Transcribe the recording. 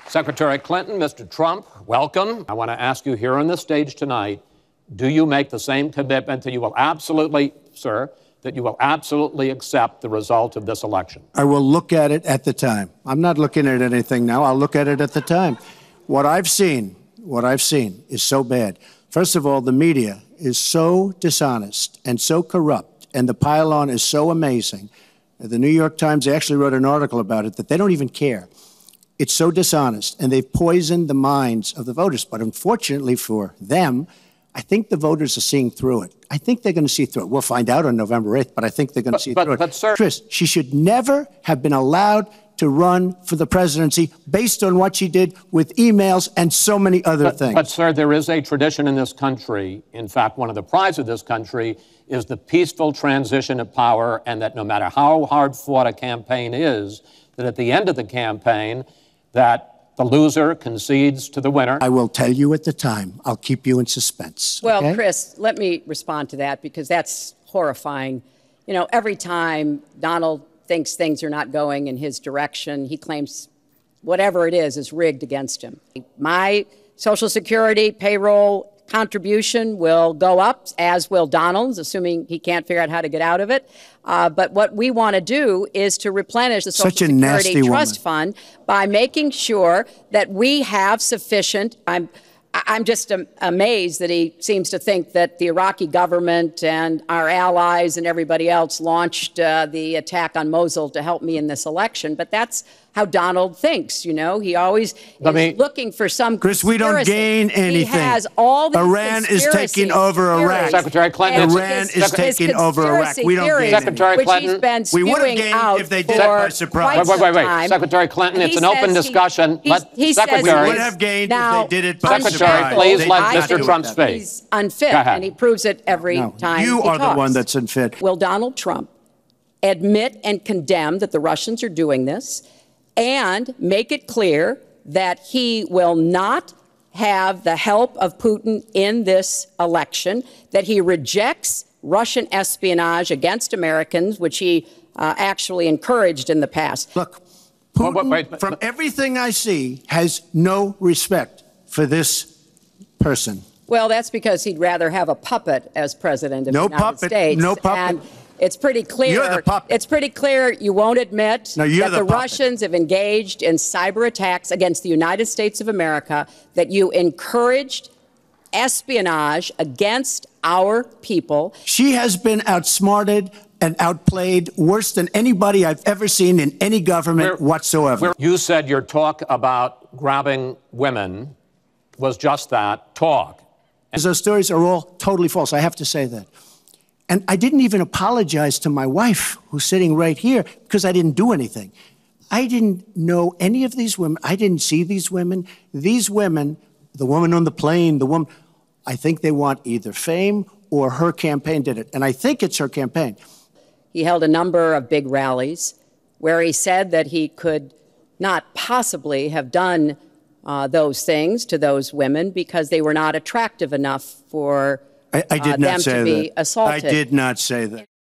Secretary Clinton, Mr. Trump, welcome. I want to ask you here on the stage tonight, do you make the same commitment that you will absolutely, sir, that you will absolutely accept the result of this election? I will look at it at the time. I'm not looking at anything now. I'll look at it at the time. What I've seen is so bad. First of all, the media is so dishonest and so corrupt, and the pile-on is so amazing. The New York Times actually wrote an article about it that they don't even care. It's so dishonest, and they've poisoned the minds of the voters. But unfortunately for them, I think the voters are seeing through it. I think they're going to see through it. We'll find out on November 8th, but I think they're going to see through it. But, sir, Chris, she should never have been allowed to run for the presidency based on what she did with emails and so many other things. But, sir, there is a tradition in this country. In fact, one of the prides of this country is the peaceful transition of power, and that no matter how hard fought a campaign is, that at the end of the campaign, that the loser concedes to the winner. I will tell you at the time. I'll keep you in suspense. Well, okay? Chris, let me respond to that because that's horrifying. You know, every time Donald thinks things are not going in his direction, he claims whatever it is rigged against him. My Social Security payroll contribution will go up, as will Donald's, assuming he can't figure out how to get out of it. But what we want to do is to replenish the Social Security Trust Fund by making sure that we have sufficient. I'm just amazed that he seems to think that the Iraqi government and our allies and everybody else launched the attack on Mosul to help me in this election. But that's how Donald thinks, you know. He always is looking for some Chris, we don't gain anything. He has all these Iran is taking over Iraq. Secretary Clinton. Iran is taking over Iraq. We don't gain Secretary Clinton. We would have gained if they did it by surprise. Wait. Secretary Clinton, it's an open discussion. Secretary, we would have gained if they did it by surprise. Secretary, please let Mr. Trump speak. He's unfit, and he proves it every time you he are talks. the one that's unfit. Will Donald Trump admit and condemn that the Russians are doing this and make it clear that he will not have the help of Putin in this election, that he rejects Russian espionage against Americans, which he actually encouraged in the past? Look, Putin, from everything I see, has no respect for this person. Well, that's because he'd rather have a puppet as president of the United States. No puppet. And it's pretty clear. You're the puppet. It's pretty clear you won't admit that the puppet. Russians have engaged in cyber attacks against the United States of America, that you encouraged espionage against our people. She has been outsmarted and outplayed worse than anybody I've ever seen in any government whatsoever. You said your talk about grabbing women was just that, talk. Those stories are all totally false. I have to say that. And I didn't even apologize to my wife, who's sitting right here, because I didn't do anything. I didn't know any of these women. I didn't see these women. These women, the woman on the plane, the woman, I think they want either fame or her campaign did it. And I think it's her campaign. He held a number of big rallies where he said that he could not possibly have done those things to those women because they were not attractive enough for I did not them say to be that. assaulted. I did not say that.